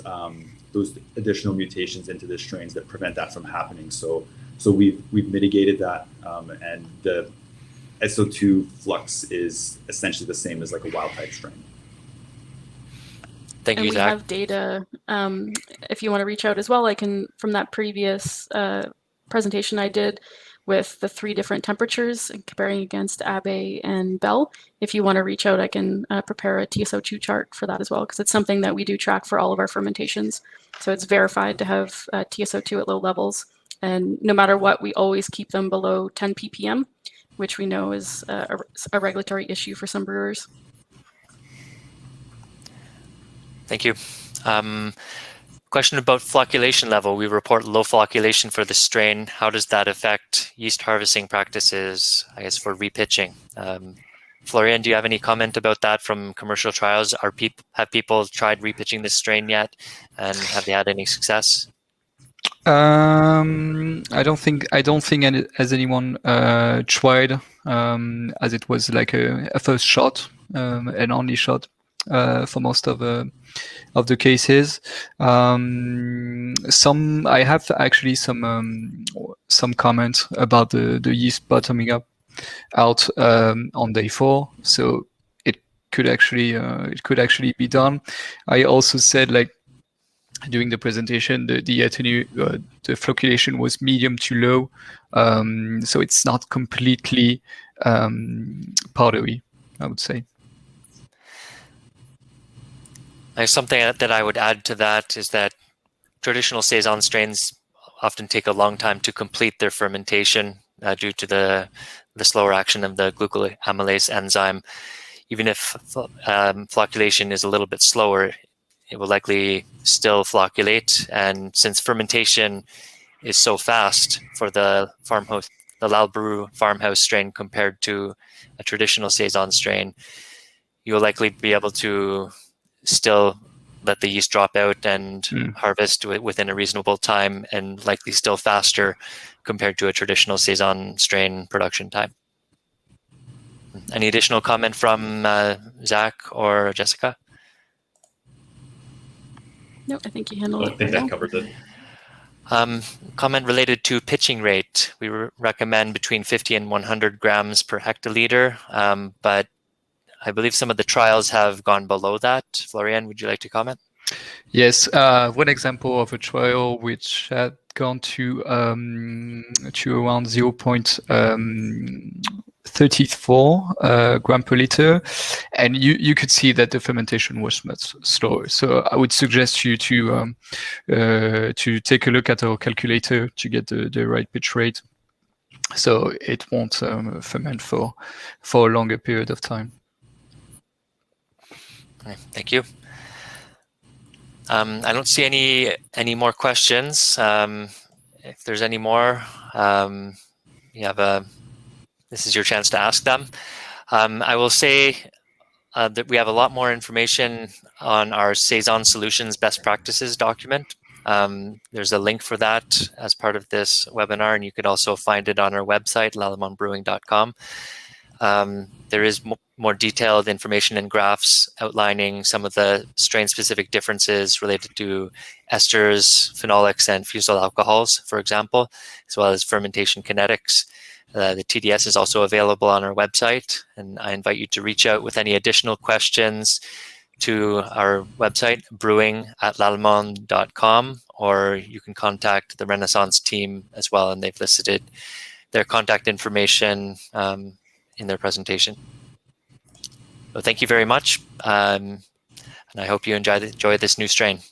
additional mutations into the strains that prevent that from happening. So we've mitigated that, and the SO2 flux is essentially the same as like a wild type strain. Thank you, Zach. We have data. If you want to reach out as well, I can, from that previous presentation I did with the 3 different temperatures and comparing against Abbé and Bell. If you want to reach out, I can prepare a TSO2 chart for that as well, because it's something that we do track for all of our fermentations. So it's verified to have TSO2 at low levels. And no matter what, we always keep them below 10 ppm, which we know is a regulatory issue for some brewers. Thank you. Question about flocculation level. We report low flocculation for the strain. How does that affect yeast harvesting practices, I guess, for repitching? Florian, do you have any comment about that from commercial trials? Have people tried repitching this strain yet, and have they had any success? I don't think has anyone tried, as it was like a first shot and only shot for most of the cases. I have actually some comments about the yeast bottoming out on day 4, so it could actually be done. I also said, like, during the presentation, the flocculation was medium to low, so it's not completely powdery, I would say. Something that I would add to that is that traditional Saison strains often take a long time to complete their fermentation due to the slower action of the glucoamylase enzyme. Even if flocculation is a little bit slower, it will likely still flocculate. And since fermentation is so fast for the LalBrew Farmhouse strain compared to a traditional Saison strain, you'll likely be able to still let the yeast drop out and harvest within a reasonable time, and likely still faster compared to a traditional Saison strain production time. Any additional comment from Zach or Jessica? No, I think you handled it. I think that covers it. Comment related to pitching rate. We recommend between 50 and 100 grams per hectoliter, but I believe some of the trials have gone below that. Florian, would you like to comment? Yes, one example of a trial which had gone to around 0.34 gram per liter, and you could see that the fermentation was much slower. So I would suggest you to take a look at our calculator to get the right pitch rate, so it won't ferment for a longer period of time. Thank you. I don't see any more questions. If there's any more, this is your chance to ask them. I will say that we have a lot more information on our Saison Solutions Best Practices document. There's a link for that as part of this webinar, and you could also find it on our website, lalamonbrewing.com. There is more detailed information and graphs outlining some of the strain-specific differences related to esters, phenolics, and fusel alcohols, for example, as well as fermentation kinetics. The TDS is also available on our website, and I invite you to reach out with any additional questions to our website, brewing@lallemande.com, or you can contact the Renaissance team as well, and they've listed their contact information in their presentation. So thank you very much, and I hope you enjoy this new strain.